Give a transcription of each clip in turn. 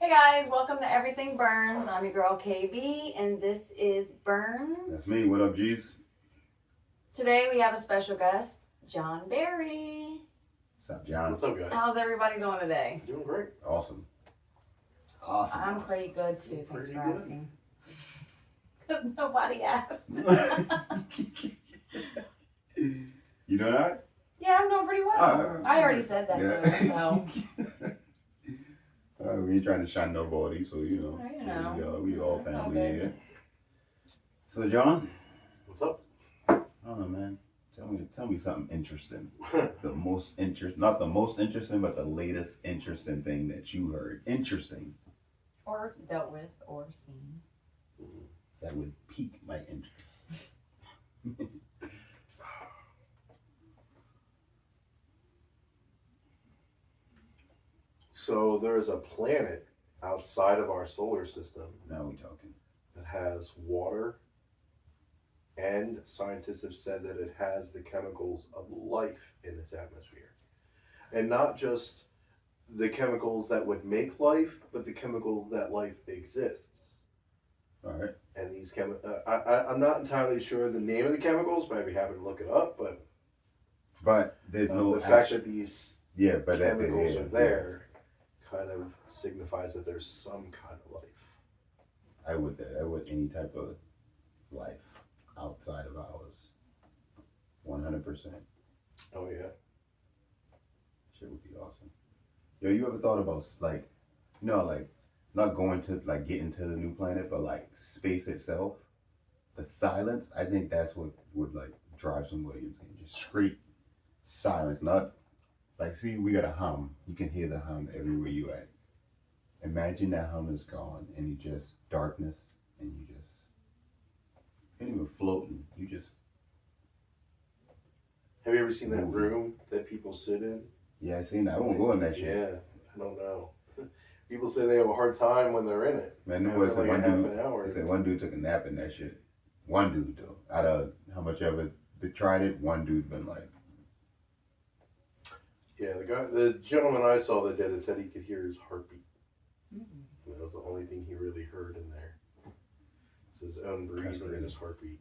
Hey guys, welcome to Everything Burns. I'm your girl KB, and this is Burns. That's me. What up, G's? Today we have a special guest, John Barry. What's up, John? What's up, guys? How's everybody doing today? Doing great. Awesome. I'm pretty good too. Thanks Pretty for good. asking. Because nobody asked. You know that? Yeah, I'm doing pretty well. I already said that though, so. We ain't trying to shine nobody, so you know. We all family Okay. here. So, John, What's up? I don't know, man. Tell me something interesting. Not the most interesting, but the latest interesting thing that you heard. Interesting. Or dealt with or seen. That would pique my interest. So there's a planet outside of our solar system Now we talking. that has water, and scientists have said that it has the chemicals of life in its atmosphere. And not just the chemicals that would make life, but the chemicals that life exists. All right. And these I'm not entirely sure the name of the chemicals, but I'd be happy to look it up. But there's no the fact that these but chemicals are there kind of signifies that there's some kind of life. I would any type of life outside of ours. 100%. Oh yeah. Shit would be awesome. Yo, you ever thought about not going to getting to the new planet, but like space itself? The silence, I think that's what would drive somebody insane. Just straight silence. Not see, we got a hum. You can hear the hum everywhere you at. Imagine that hum is gone and you just darkness and you just ain't even floating. You just Have you ever seen that Moving. room that people sit in? I seen that. I won't go in that shit. Yeah, I don't know. People say they have a hard time when they're in it. Man, After said like one a half dude. an hour. They said one dude took a nap in that shit. One dude though. Out of how much ever they tried it, one dude been like. Yeah, the gentleman I saw that did it said he could hear his heartbeat. Mm-hmm. And that was the only thing he really heard in there. It's his own breathing and his heartbeat.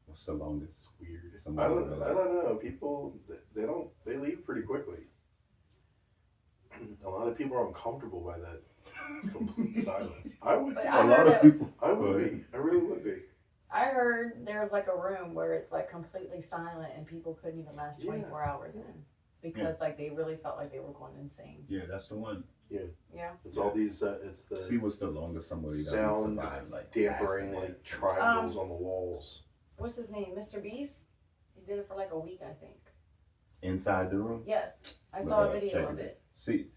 What's the longest? It's weird. I Somebody don't would be like- know. People they leave pretty quickly. A lot of people are uncomfortable by that complete silence. I would. But A I lot heard of people. I would Go be. ahead. I really would be. I heard there's like a room where it's like completely silent and people couldn't even last 24 hours in because like they really felt like they were going insane. Yeah, that's the one. Yeah. It's all these. It's the See what's the longest somebody that sound survive like dampering lasting like triangles on the walls. What's his name? Mr. Beast? He did it for like a week, I think. inside the room. Yes. I saw a Check video of it. See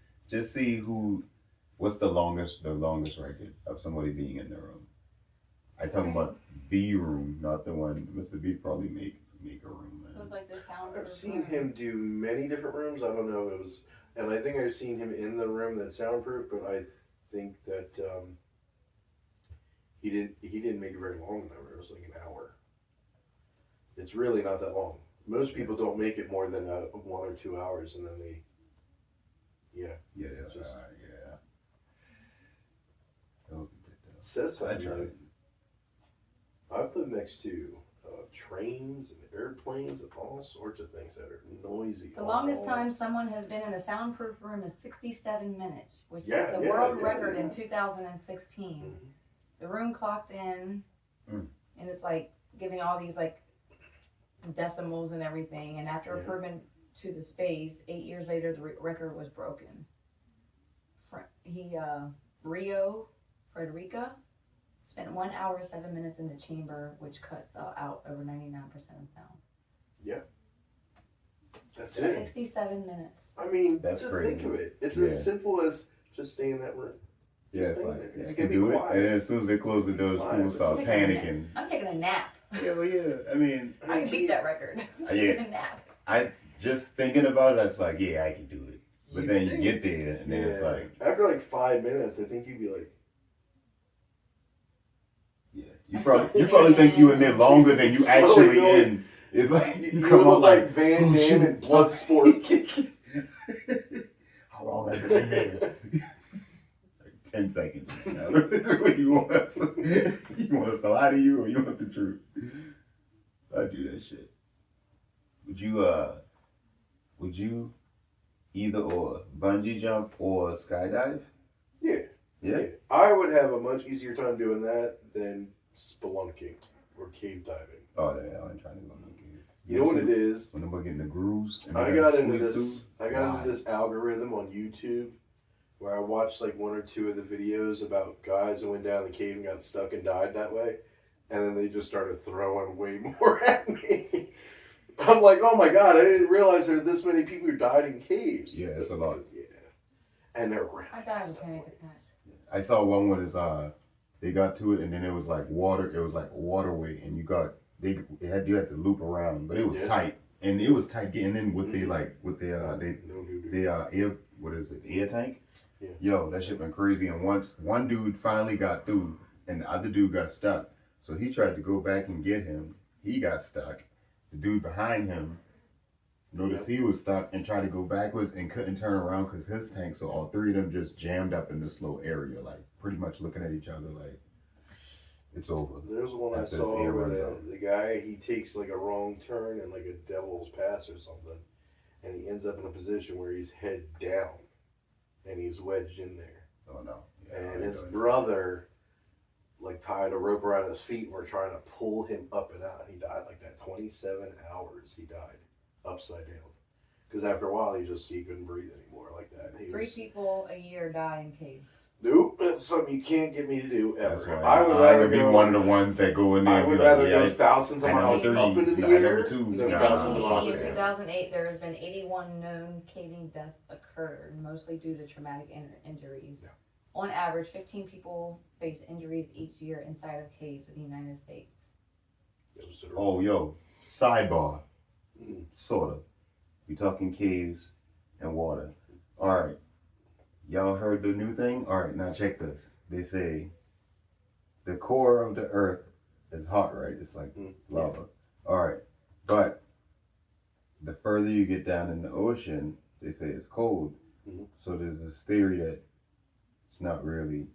what's the longest record of somebody being in the room. I talking about the room, not the one Mr. B probably make a room, It man. was like the sound. I've seen him do many different rooms. I don't know if it was, and I think I've seen him in the room that's soundproof. But I think that he didn't make it very long in that room. It was like an hour. It's really not that long. Most people don't make it more than 1 or 2 hours, and then they. Yeah. Yeah. Just- That would be good, though. It says I something. tried. Like, I've lived next to trains and airplanes and all sorts of things that are noisy. The longest time someone has been in a soundproof room is 67 minutes, which Yeah, is the yeah, world yeah, record in yeah. 2016. Mhm. The room clocked in, and it's like giving all these like decimals and everything. And after Yeah. improvement to the space, 8 years later, the record was broken. Rio Frederica spent 1 hour 7 minutes in the chamber, which cuts out over 99% of sound. That's it. 67 minutes. I mean, That's just crazy. think of it. It's Yeah. as simple as just stay in that room. Yeah, Just it's stay like there. yeah, It's I gonna can be do it, quiet. and then as soon as they close the doors, Quiet, people but start just- panicking. I'm taking a nap. Yeah, well, yeah. I mean, I can beat that record. I'm Yeah. taking a nap. I just thinking about it, it's like, yeah, I can do it. But You then you think- get there, and then it's Yeah. like, After like 5 minutes, I think you'd be like, yeah, you I'm probably still you probably think sitting you in there longer than you Slowly actually going. in. It's like you you come look out like like Van oh, Damme shoot. in Bloodsport. How long over 10 minutes. Like 10 seconds. You want us to lie to you or you want the truth? I do that shit. Would you either or bungee jump or skydive? Yeah. Yeah. I would have a much easier time doing that than spelunking or cave diving. Oh, yeah, I ain't trying to go no cave. You know what it is? When they're getting the grooves. And I they got gotta into squeeze this. through. I got into this algorithm on YouTube where I watched like one or two of the videos about guys who went down the cave and got stuck and died that way, and then they just started throwing way more at me. I'm like, oh my god! I didn't realize there were this many people who died in caves. Yeah, it's a lot. Yeah, and they're really I died of panic attacks. I saw one with his they got to it and then it was like water. It was like a waterway and you had to loop around, but it was tight and it was tight getting in with air tank. Yeah. Yo, that shit went crazy. And once one dude finally got through and the other dude got stuck, so he tried to go back and get him. He got stuck. The dude behind him noticed he was stuck and tried to go backwards and couldn't turn around because his tank. So all three of them just jammed up in this little area, like pretty much looking at each other like it's over. There's one I After saw this air where runs out. the guy, he takes like a wrong turn and like a devil's pass or something, and he ends up in a position where he's head down and he's wedged in there. Oh no! Yeah, And his brother like tied a rope around his feet and were trying to pull him up and out. He died like that. 27 hours he died upside down. Because after a while he couldn't breathe anymore like that. Three people a year die in caves. Nope, that's something you can't get me to do ever. That's right. I would rather be go one of the ones that go in there. I and would be like, rather go thousands of I know miles three. up into the I know air two. than Nah. thousands of miles In in the air. 2008, there has been 81 known caving deaths occurred, mostly due to traumatic injuries. Yeah. On average, 15 people face injuries each year inside of caves in the United States. Oh, yo, sidebar. Mm. Sort of. We talking caves and water. All right. Y'all heard the new thing? All right, now check this. They say the core of the earth is hot, right? It's like lava. All right. But the further you get down in the ocean, they say it's cold. Mm-hmm. So there's this theory that it's not really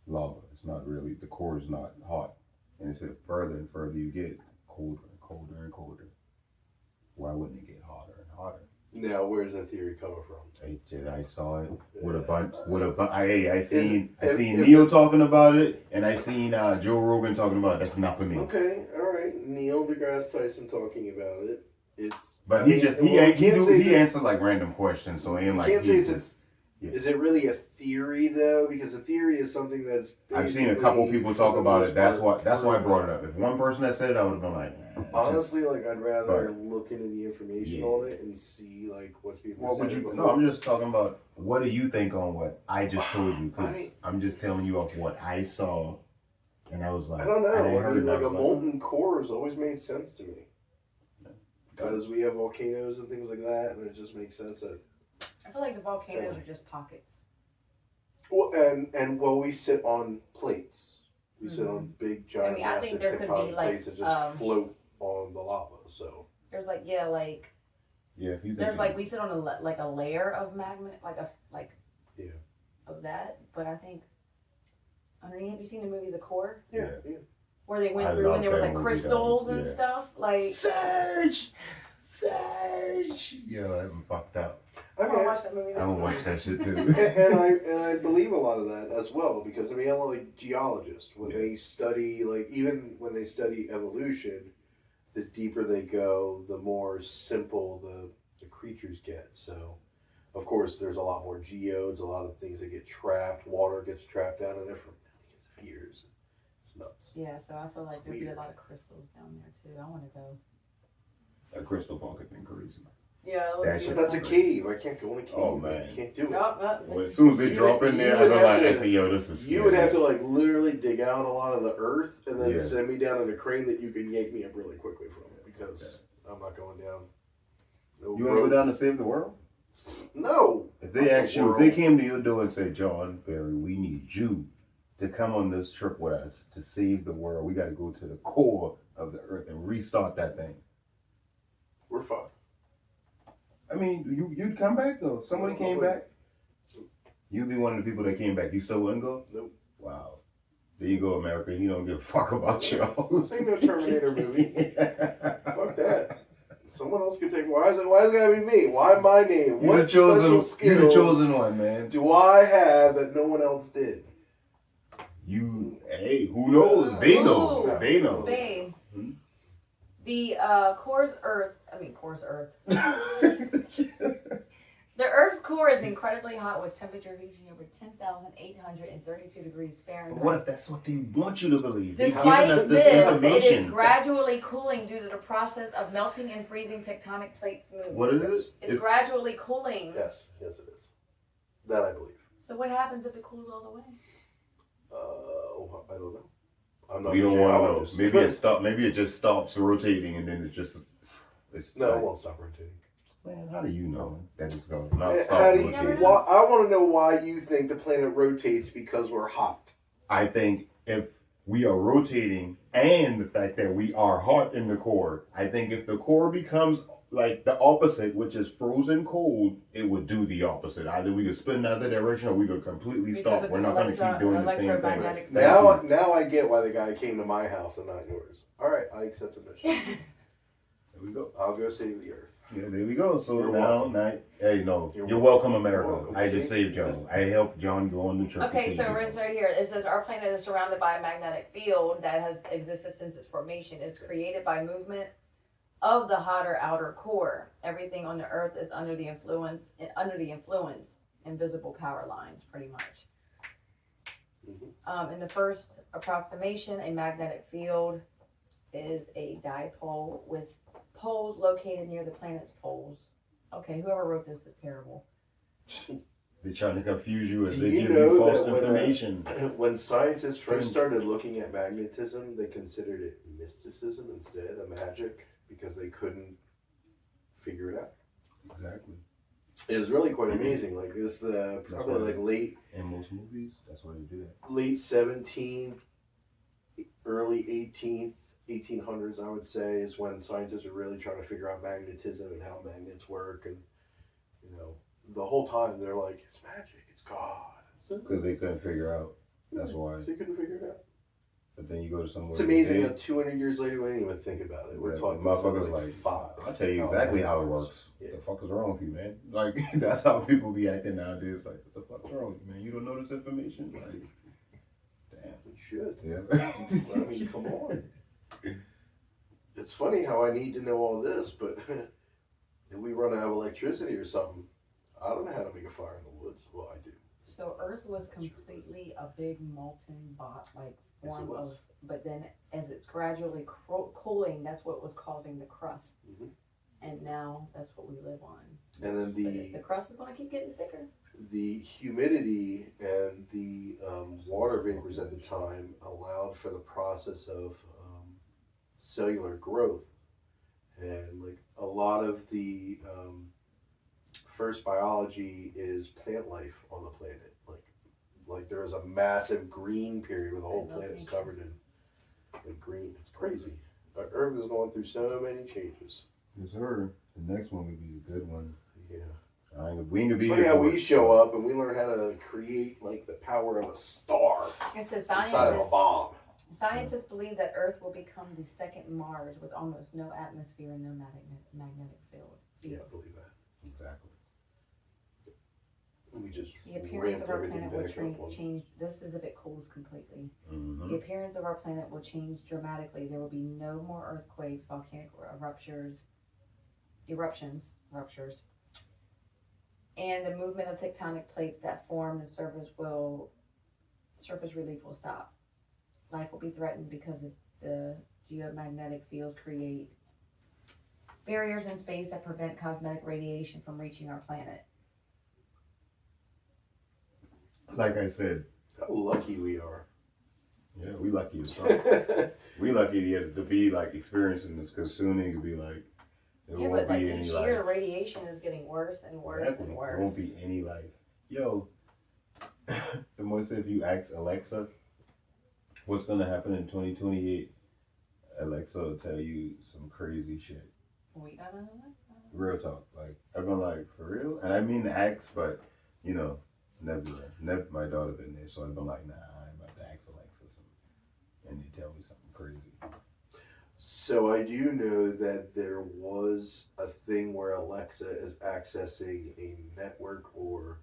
lava. It's not really, the core is not hot. And they said further and further you get, colder and colder and colder. Why wouldn't it get hotter and hotter? Now, where's that theory coming from? I saw it with a bunch. I seen if Neil talking about it, and I seen Joe Rogan talking about it. That's not for me. Okay, all right. Neil deGrasse Tyson talking about it. But he answered like random questions, so he ain't like. Can't say is it really a theory though? Because a theory is something that's. I've seen a couple people talk about it. That's why I brought it up. If one person had said it, I would have been like. Honestly, like I'd rather look into the information on it and see like what's being presented. No, I'm just talking about what do you think on what I just told you? Because I'm just telling you of what I saw, and I was like, I don't know. I mean, like a molten molten core has always made sense to me. Because we have volcanoes and things like that, and it just makes sense that. I feel like the volcanoes are just pockets. Well, and we sit on plates. We sit on big, giant, I think massive there could be tectonic like plates that just float on the lava. So there's like if you there's like we sit on a layer of magma, yeah, of that. But I think underneath, have you seen the movie The Core? Yeah. Where they went through and there was like crystals and stuff, like Surge. Yo, that one fucked up. I want to watch that movie. I'm gonna watch that shit too. and I believe a lot of that as well because I mean, I'm like geologists when they study even when they study evolution, the deeper they go, the more simple the creatures get. So, of course, there's a lot more geodes, a lot of things that get trapped. Water gets trapped down in there for millions of years. It's nuts. Yeah, so I feel like there'd be a lot of crystals down there too. I want to go. A crystal ball could have been crazy. Yeah, That's a cave. I can't go in a cave. Oh man, I can't do it. Well, as soon as they drop in there, I say, yo, this is. You would have to like literally dig out a lot of the earth and then send me down in a crane that you can yank me up really quickly from because I'm not going down. No you want to go down to save the world? No. If they asked you, if they came to your door and said, John Barry, we need you to come on this trip with us to save the world. We got to go to the core of the earth and restart that thing. We're fucked. I mean, you'd come back though. Somebody came back. You'd be one of the people that came back. You still wouldn't go? Nope. Wow. There you go, America. You don't give a fuck about y'all. This ain't no Terminator movie. Fuck that. Someone else can take. Why is it gotta be me? Why my name? You're What special skills you're the chosen one, man. do I have that no one else did? Hey, who knows? They know. Ooh. They know. Babe. Hmm? The core's Earth. The Earth's core is incredibly hot with temperature reaching over 10,832 degrees Fahrenheit. But what if that's what they want you to believe? They've Despite given us this, this it information. is gradually cooling due to the process of melting and freezing tectonic plates moving. What is it? It's gradually cooling. Yes, it is. That I believe. So what happens if it cools all the way? I don't know. I'm not. We don't want to know. geologist. Maybe it just stops rotating and then it's just. No, it won't stop rotating. Man, how do you know that it's going to not How stop do you, rotating? I want to know why you think the planet rotates because we're hot. I think if we are rotating and the fact that we are hot in the core, I think if the core becomes like the opposite, which is frozen cold, it would do the opposite. Either we could spin in the other direction or we could completely stop. We're not going to keep doing the same thing. electromagnetic Now I get why the guy came to my house and not yours. All right, I accept the mission. There we go. I'll go save the Earth. Yeah, there we go. So You're now, hey, no, you're welcome, America. You're welcome. I just saved John. I helped John go on the trip. Okay, so it's right here. It says our planet is surrounded by a magnetic field that has existed since its formation. It's created by movement of the hotter outer core. Everything on the Earth is under the influence, invisible power lines, pretty much. In the first approximation, a magnetic field is a dipole with poles located near the planet's poles. Okay, whoever wrote this is terrible. They're trying to confuse you as Do they you give know you false that when, information. When scientists first started looking at magnetism, they considered it mysticism instead of magic because they couldn't figure it out. Exactly. It was really quite amazing. Like this, probably like late in most movies. That's why they do that. Late 17th, early 1800s, I would say, is when scientists were really trying to figure out magnetism and how magnets work, and the whole time they're like, it's magic, it's God. Because they couldn't figure out. That's why. They couldn't figure it out. But then you go to somewhere. It's amazing how 200 years later we didn't even think about it. We're talking motherfuckers like 5. I'll tell you exactly how it works. Yeah. What the fuck is wrong with you, man? Like that's how people be acting nowadays. Like what the fuck's wrong with you, man? You don't know this information? Like, damn. You should. Yeah. I mean, come on. It's funny how I need to know all this, but if we run out of electricity or something, I don't know how to make a fire in the woods. Well, I do. So Earth was completely a big molten form of, but then as it's gradually cooling, that's what was causing the crust. Mm-hmm. And now that's what we live on. And then the crust is going to keep getting thicker. The humidity and the water vapors at the time allowed for the process of cellular growth, and like a lot of the first biology is plant life on the planet. Like there was a massive green period where the whole planet is covered in green. It's crazy. Our Earth is going through so many changes. Yes, sir. The next one would be a good one. Yeah. We ain't gonna be Funny here how for we it. show up and we learn how to create like the power of a star It says inside of a bomb. scientists believe that Earth will become the second Mars with almost no atmosphere and no magnetic field. Yeah, I believe that. Exactly. We just The appearance of our planet will back up on- change. This is if it cools completely. Mm-hmm. The appearance of our planet will change dramatically. There will be no more earthquakes, volcanic eruptions, and the movement of tectonic plates that form the surface relief will stop. Life will be threatened because of the geomagnetic fields create barriers in space that prevent cosmic radiation from reaching our planet. Like I said. How lucky we are. Yeah, we lucky as fuck. We lucky to be like experiencing this, because soon it could be like there won't be any each life. year radiation is getting worse and worse and worse. There won't be any life. Yo, the most if you ask Alexa what's gonna happen in 2028, Alexa will tell you some crazy shit. We got an Alexa. Real talk. Like, I've been like, for real? And I mean to ask, but, you know, never my daughter been there, so I've been like, nah, I ain't about to ask Alexa something. And they tell me something crazy. So I do know that there was a thing where Alexa is accessing a network or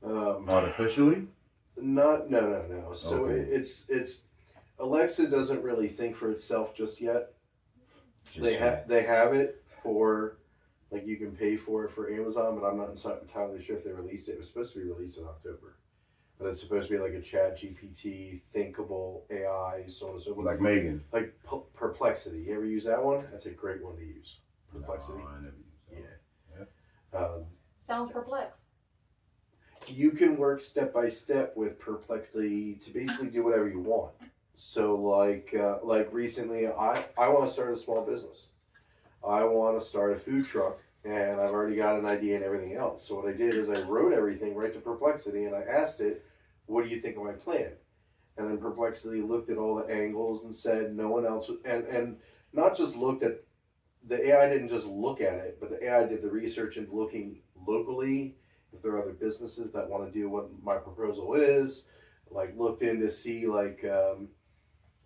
Artificially? no. So Okay. it's Alexa doesn't really think for itself just yet. Just They have it for like you can pay for it for Amazon, but I'm not entirely sure if they released it. It was supposed to be released in October, but it's supposed to be like a Chat GPT, thinkable AI, so on and so forth. like Megan. Like Perplexity. You ever use that one? That's a great one to use. Perplexity. No, I never used that. Yeah. Sounds perplexed. You can work step by step with Perplexity to basically do whatever you want. So like recently, I want to start a small business. I want to start a food truck, and I've already got an idea and everything else. So what I did is I wrote everything right to Perplexity, and I asked it, "What do you think of my plan?" And then Perplexity looked at all the angles and said no one else, and not just looked at the AI didn't just look at it, but the AI did the research into looking locally if there are other businesses that want to do what my proposal is, like looked in to see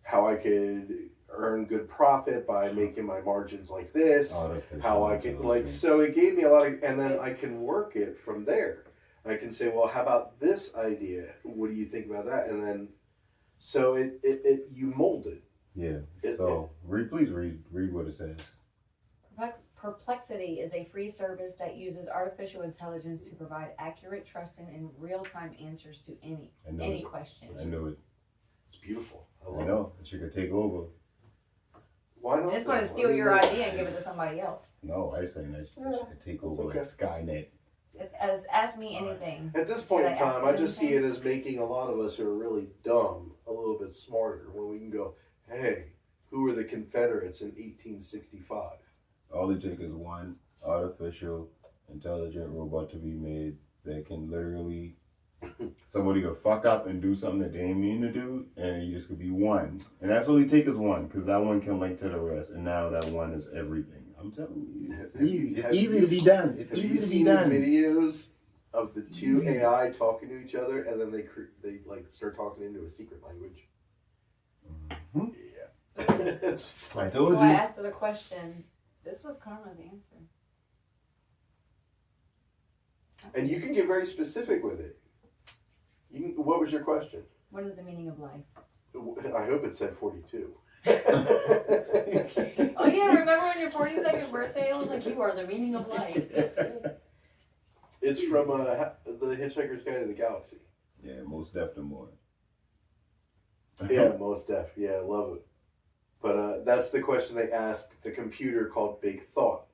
how I could earn good profit by making my margins like this, how I can so it gave me a lot of, and then I can work it from there. I can say, well, how about this idea? What do you think about that? And then, so it you mold it. Yeah. So please read what it says. Perplexity is a free service that uses artificial intelligence to provide accurate, trusting, and real-time answers to any question. I know it. It's beautiful. I know. She could take over. Why not? And it's going to steal your idea and give it to somebody else. No, I was saying that she could take over okay. like Skynet. Ask me anything. At this point Should in I ask time, you I just see anything? it as making a lot of us who are really dumb a little bit smarter when we can go, hey, who were the Confederates in 1865? All it takes is one artificial intelligent robot to be made that can literally somebody could fuck up and do something that they ain't mean to do, and it just could be one. And that's all it takes is one, because that one can link to the rest, and now that one is everything. I'm telling you, it's easy. It's easy to be done. It's easy to be done. Videos of the two AI talking to each other, and then they like start talking into a secret language. Mm-hmm. Yeah, it's I fun. told So you. I asked her a question. This was Karma's answer. And you can get very specific with it. What was your question? What is the meaning of life? I hope it said 42. Oh yeah, remember on your 42nd birthday, I was like, you are the meaning of life. It's from The Hitchhiker's Guide to the Galaxy. Yeah, most definitely more. Yeah, most def. Yeah, I love it. But that's the question they asked the computer called Big Thought.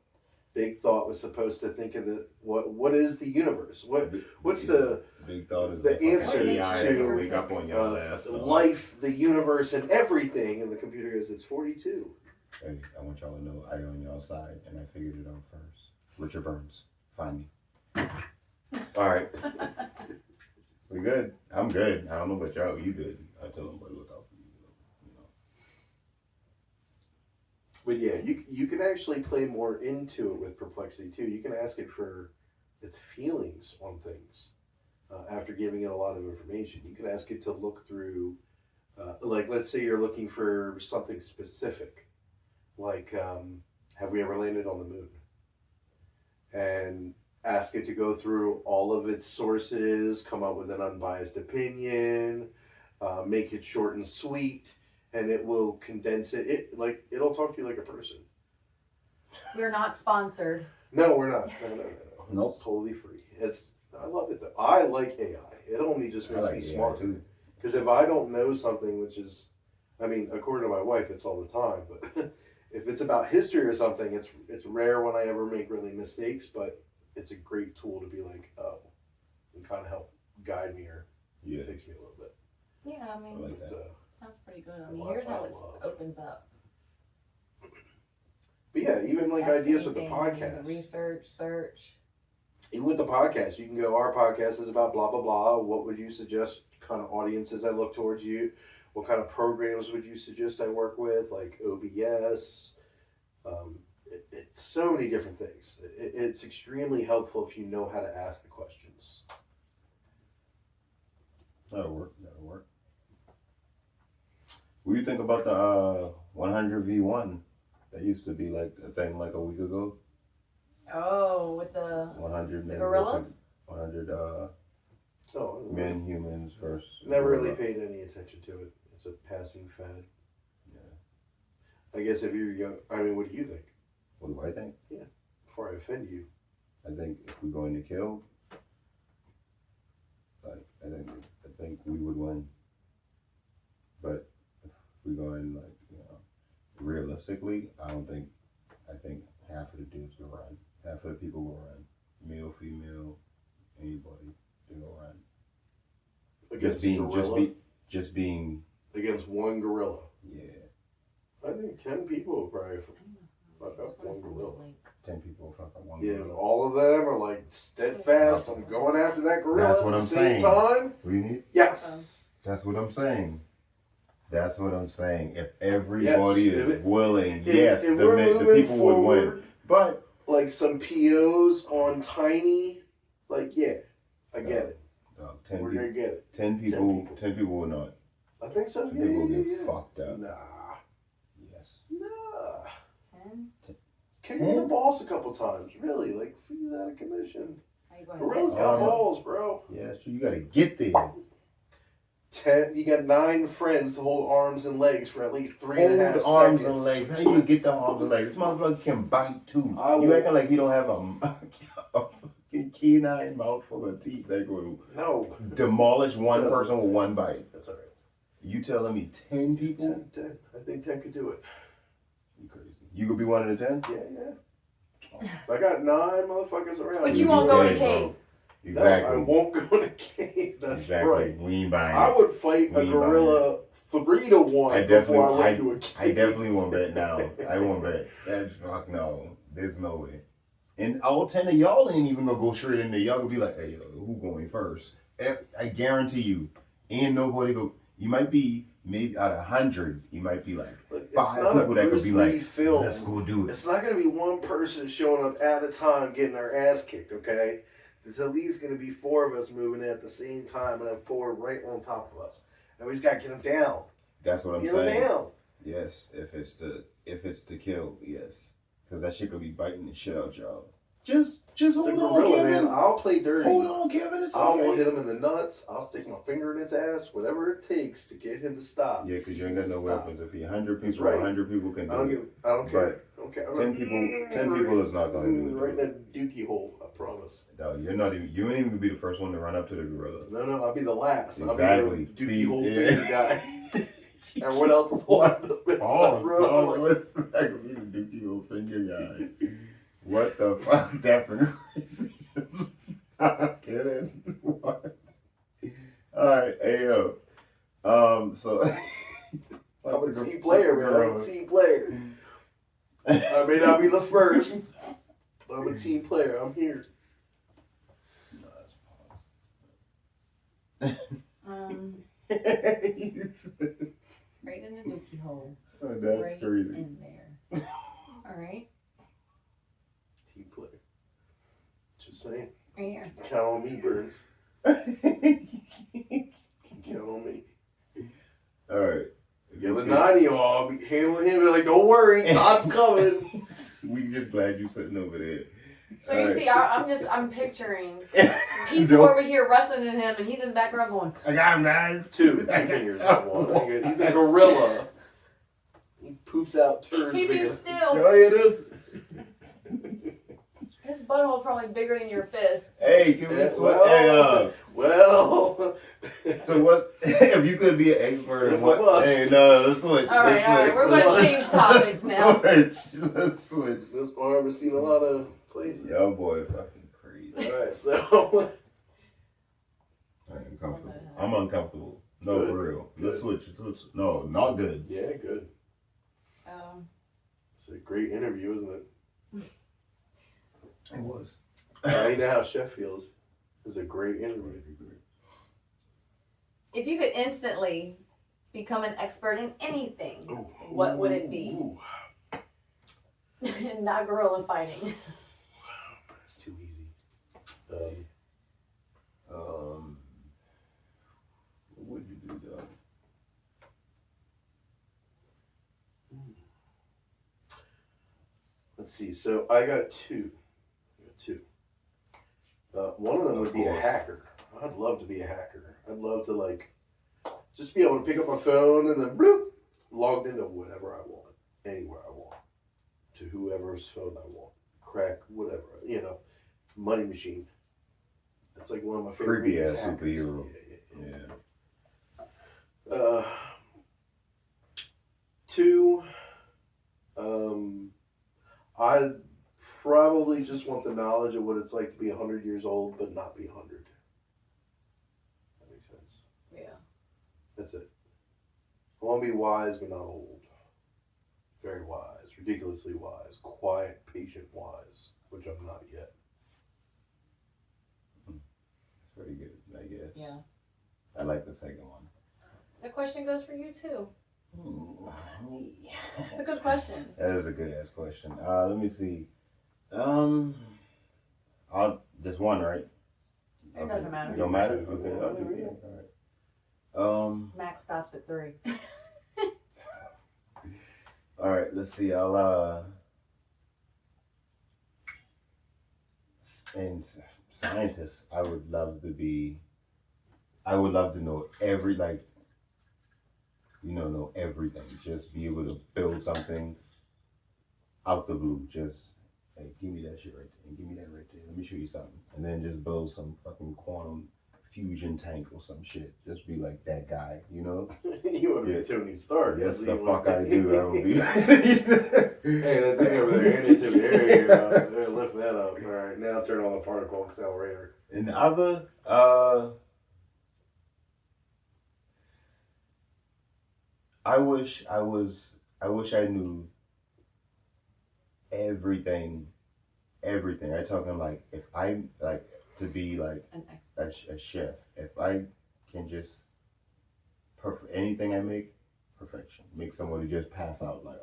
Big Thought was supposed to think of what is the universe? What's the Big Thought is the answer to wake up on your ass. life, the universe, and everything? And the computer goes, it's 42. Hey, I want y'all to know I on y'all side, and I figured it out first. Richard Burns, find me. All right, we good. I'm good. I don't know about y'all. You good? I tell them, but look out for you. But yeah, you can actually play more into it with Perplexity too. You can ask it for its feelings on things after giving it a lot of information. You can ask it to look through, like let's say you're looking for something specific, like have we ever landed on the moon? And ask it to go through all of its sources, come up with an unbiased opinion, make it short and sweet. And it will condense it. It'll talk to you like a person. We're not sponsored. No, we're not. No. Nope. It's totally free. I love it though. I like AI. It only just makes me smarter. Because if I don't know something, which is, I mean, according to my wife, it's all the time. But if it's about history or something, it's rare when I ever make really mistakes. But it's a great tool to be like, oh, and kind of help guide me or fix me a little bit. Yeah, I mean. I like that. Sounds pretty good. I mean, here's how it opens up. But yeah, even like Ask ideas with the anything, podcast. Research, search. Even with the podcast, you can go, our podcast is about blah, blah, blah. What would you suggest kind of audiences I look towards you? What kind of programs would you suggest I work with? Like OBS. It's so many different things. It's extremely helpful if you know how to ask the questions. That'll work. What do you think about the 100v1? That used to be like a thing like a week ago. Oh, with the 100 men gorillas? versus 100 Oh, men, humans versus. never really gorilla. paid any attention to it. It's a passing fad. Yeah. I guess if you're young, I mean, what do you think? What do I think? Before I offend you. I think if we're going to kill, like I think we would win. But if we're going like realistically, I think half of the dudes will run. Half of the people will run. Male, female, anybody, they will run. Against a gorilla? Just being. Against one gorilla. Yeah. I think 10 people will probably fuck up one gorilla. 10 people fuck up one Yeah, gorilla. all of them are like steadfast. I'm going after that gorilla That's at what the I'm same saying. time. What do you need? Yes. That's what I'm saying. That's what I'm saying. If everybody Yes. is willing, if the we're moving people would win. forward, But like some POs on Tiny, like yeah, I get it. 10 We're people, gonna get it. 10 people, 10 people will not. I think so. 10 Yeah, people will yeah, get yeah. fucked up. Nah. Yes. Nah. 10? Kick in the balls a couple times. Really, like freeze out of commission. How you gonna Gorilla's get got yeah. balls, bro. Yeah, so you gotta get there. 10. You got 9 friends to hold arms and legs for at least 3.5 Hold seconds. arms and legs. How you get the arms and legs? This motherfucker can bite too. You acting like he don't have a fucking canine mouth full of teeth that will No. demolish one Doesn't. person with one bite. That's all right. You telling me 10 people? 10. I think 10 could do it. You crazy. You could be one of the 10? Yeah. If I got 9 motherfuckers around. But you won't go in a Yeah, bro. cave. Exactly. No, I won't go in a cave. That's exactly. right. We ain't buying I it. would fight a We ain't gorilla 3-1 before I went to a cave. I definitely won't bet now. I won't bet. That's fuck no. There's no way. And all 10 of y'all ain't even gonna go straight in there. Y'all gonna be like, hey, who going first? I guarantee you, ain't nobody go. You might be maybe out of 100. You might be like It's 5 not a people that could Bruce be Lee like, film. let's go do it. It's not going to be one person showing up at a time getting our ass kicked, okay? There's at least going to be 4 of us moving in at the same time and have 4 right on top of us. And we just got to get them down. That's what I'm Get them saying. down. Yes, if it's to kill, yes, because that shit could be biting the shit out y'all. Just It's hold a on, gorilla, Kevin. man. I'll play dirty. Hold on, Kevin. It's I will okay. hit him in the nuts. I'll stick my finger in his ass. Whatever it takes to get him to stop. Yeah, because you ain't got no Stop. weapons. If you 100 That's people, right. 100 people can I don't do give. it. I don't care. But Okay. 10 people is not going to do it. Right in that dookie hole. I promise. No, you're not even. You ain't even gonna be the first one to run up to the gorilla. No. I'll be the last. Exactly. I'll be the dookie See, hole yeah. finger guy. Everyone else is holding up. Oh, what's that gonna be the dookie little finger guy? What the fuck? That for crazy as fuck. Get it? What? Alright, hey yo. So I'm a team player, man. I'm a team player. I may not be the first, but I'm a team player. I'm here. Right in the dookie hole. Oh, that's right crazy. in there. Alright. Team player. Just saying. Right here. Count on me, Burns. Count on me. Alright. Give a 90 y'all. I'll be handling him. Be like, don't worry, Todd's coming. We just glad you sitting over there. So you Alright. see, I'm picturing people Don't- over here wrestling in him, and he's in the background going, I got him, guys. 2 fingers, not 1. He's a gorilla. He poops out turds. "Keep you bigger. still." Oh, yeah, this. His butthole's probably bigger than your fist. Hey, can we Yeah, switch? well, well. So what? If you could be an expert in If I what? must. Hey, no, let's switch. All right, Let's all right, switch. we're gonna Let's change topics now. Switch. Let's switch. This arm has seen a lot of places. Yo, boy, fucking crazy. Alright, so. I am uncomfortable. I'm uncomfortable. No, Good. for real. Let's Good. switch. No, not good. Yeah, good. It's a great interview, isn't it? It was. I know how Chef feels. It's a great interview. If you could instantly become an expert in anything, what would it be? Ooh. Not gorilla fighting. That's too easy. What would you do, dog? Let's see. So I got two. One of them would be a hacker. I'd love to be a hacker. I'd love to like just be able to pick up my phone and then bloop, logged into whatever I want, anywhere I want, to whoever's phone I want, crack whatever, money machine. That's like one of my favorite Creepy movies, ass hackers. superhero. Yeah. Two. I'd probably just want the knowledge of what it's like to be 100 years old, but not be 100. That makes sense. Yeah. That's it. I want to be wise, but not old. Very wise, ridiculously wise, quiet, patient, wise, which I'm not yet. It's very good, I guess. Yeah. I like the second one. The question goes for you too. Yeah. It's a good question. That is a good ass question. Let me see. I'll just one, right? It doesn't matter. It don't matter? Okay, I'll do it. All right. Max stops at 3. All right, let's see. And scientists, I would love to know know everything. Just be able to build something out the blue. Just, hey, give me that shit right there. And give me that right there. Let me show you something. And then just build some fucking quantum fusion tank or some shit. Just be like that guy, You want to be Tony Stark. Yes, the fuck I do. I will be. Hey, that thing over there, hand it to me. There you go. Lift that up. All right, now turn on the particle accelerator. And the other, I wish I knew everything. Everything. I'm talking like if I like to be like An expert. a chef. If I can just anything I make, perfection. Make somebody just pass out like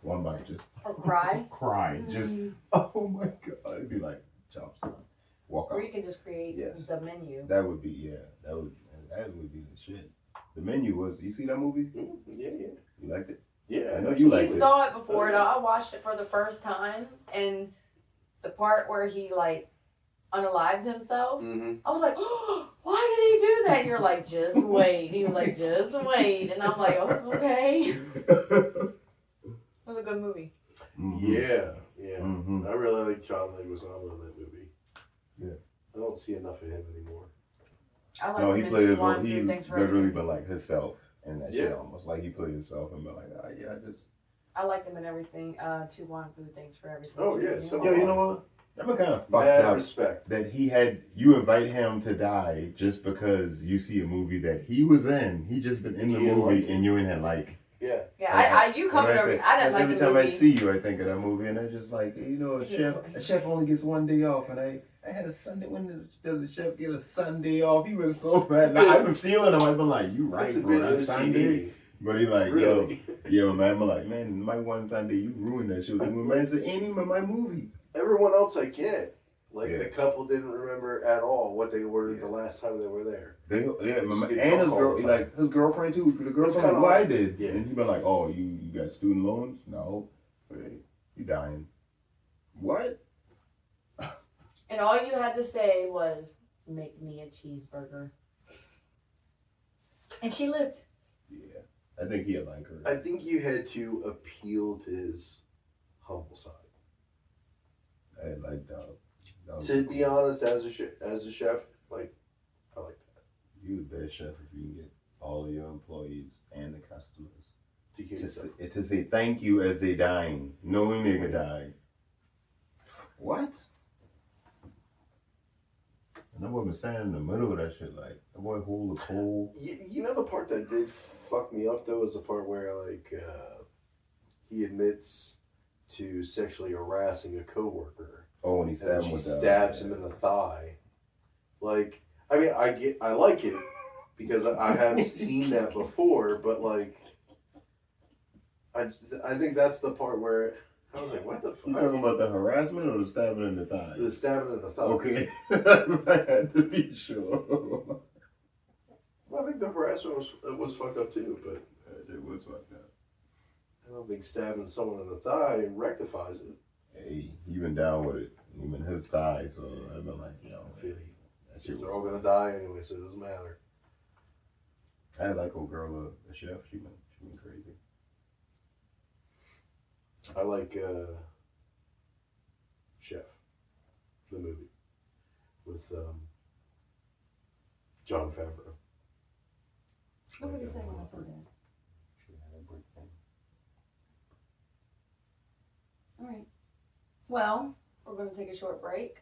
one bite, just Or cry. cry, just oh my god. It'd be like chops. Walk Or out. you can just create the menu. That would be that would be the shit. The menu was. You see that movie? Yeah. You liked it? Yeah. I know you liked You it. saw it before, though. I watched it for the first time, and the part where he like unalived himself, I was like, oh, why did he do that? And you're like, just wait. He was like, just wait, and I'm like, oh, okay. It was a good movie. Mm-hmm. Yeah. Mm-hmm. I really like John Leguizamo in that movie. Yeah. I don't see enough of him anymore. I like No, him he in played his Pt1, role. He Do Things for literally Everything. been like himself in that Yeah. shit almost. Like he played himself and been like, yeah, I just. I like him in everything. Pt1, Do Things for Everything. Oh, yeah, so Yo, you know what? I've been kind of fucked Mad up respect. that you invite him to die just because you see a movie that he was in. He just been in the You movie like and you ain't like. Yeah. Yeah, you coming over. I didn't like every the time movie. I see you, I think of that movie, and I just like, a chef only gets one day off, and I had a Sunday. When does a chef get a Sunday off? He was so bad. Now, I've been feeling him. I've been like, you right, That's a bro. bit That's Sunday. OCD. But he like, Really? yo, man. I'm like, man, my one Sunday, you ruined that shit. Man, it ain't even my movie. Everyone else I get. Like Yeah. the couple didn't remember at all what they ordered the last time they were there. And Just get his drunk all girl, the time. like his girlfriend too. The girlfriend, kinda like, what I like- did, yeah. and he been like, oh, you got student loans? No, hey, you dying? What? And all you had to say was, make me a cheeseburger. And she lived. Yeah, I think he'd like her. I think you had to appeal to his humble side. I like dog. To be honest, as a chef, like I like that. You the best chef if you can get all of your employees and the customers To get yourself. to say thank you as they dying, knowing they're gonna die. What? And that boy been standing in the middle of that shit like that boy hold the pole. You know the part that did fuck me up though is the part where like he admits to sexually harassing a coworker. Oh, and he And stabbed him she with the stabs him in the thigh. Like, I mean, I like it because I have seen that before, but like, I think that's the part where I was like, what the You fuck? talking about the harassment or the stabbing in the thigh? The stabbing in the thigh. Okay, I had to be sure. Well, I think the harassment was fucked up too, but It was fucked up. I don't think stabbing someone in the thigh rectifies it. Hey, he been down with it. Even his thigh, so I've been like, yo, I feel you. that shit Because was. they're all gonna die anyway, so it doesn't matter. I had like old girl, the chef. She went crazy. I like Chef, the movie with John Favreau. What did he say when I said that? She had a break thing. All right. Well, we're going to take a short break.